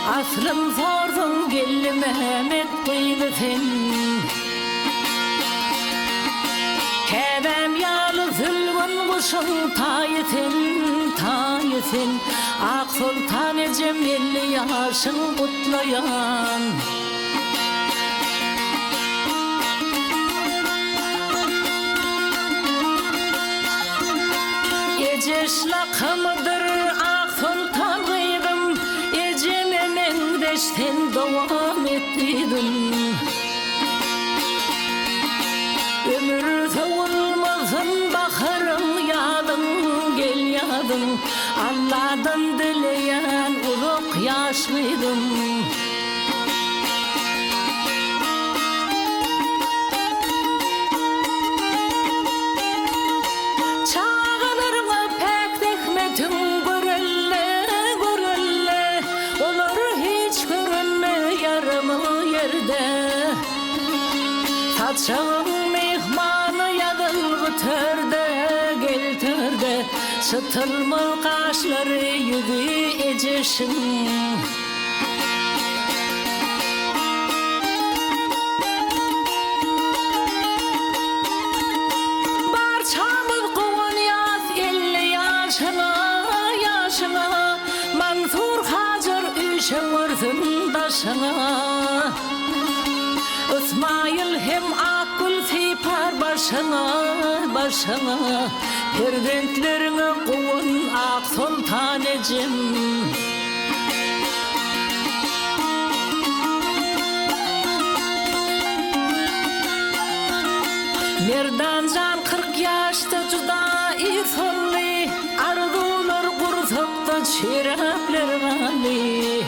Aslım sordum gelli Mehmet kıymetin. Kebem yalı zülgün kuşun tayetin. Ak Sultan Ecem 50 yaşın kutlayan. Eceş lakımıdır Ak Sultan kıydım. Ecem'e mendeşten devam ettiydim. Ömür savulmasın bakarım yadım gel yadım. Allah'dan dileyen uluk yaşlıydım. Çağlarına pek dikmedim görelle görelle. Olur hiç görünme yarımı yerde. Saçağın mehmanı yadılgı törde gel törde. Çıtılmıl kaşları yüzü eceşin. Barçamız kuvun yaz 50 yaşına. Mansur Hacır üşen vursun taşına. İsmail hem akıl sipar başına. Perdentlerine kuvun Ak Sultan Ecem. Merdancan 40 yaşta juda isolli. Arzular kursakta şerefler gali.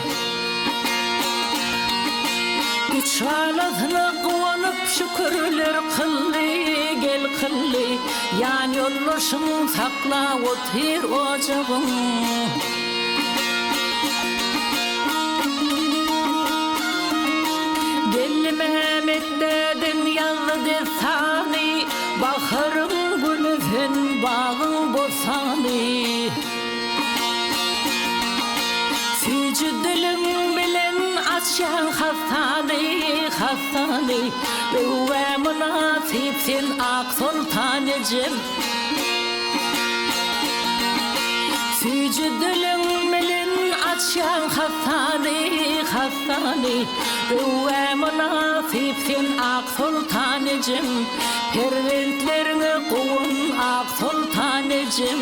Üç alasına kuvanıp şükürler kıllı gel kıllı. Yani yollaşın sakla otir ocağın. Gelli Mehmet dedin yazdı desani. Baharın gülü sen bağın bosani. Sücü dilim bilen açyan hastane. Ve münasipsin Ak Sultan Ecem. Sücü dilim bilen açyan hastane. Ve münasipsin Ak Sultan Ecem. Perventlerine kuvun Ak Sultan Ecem.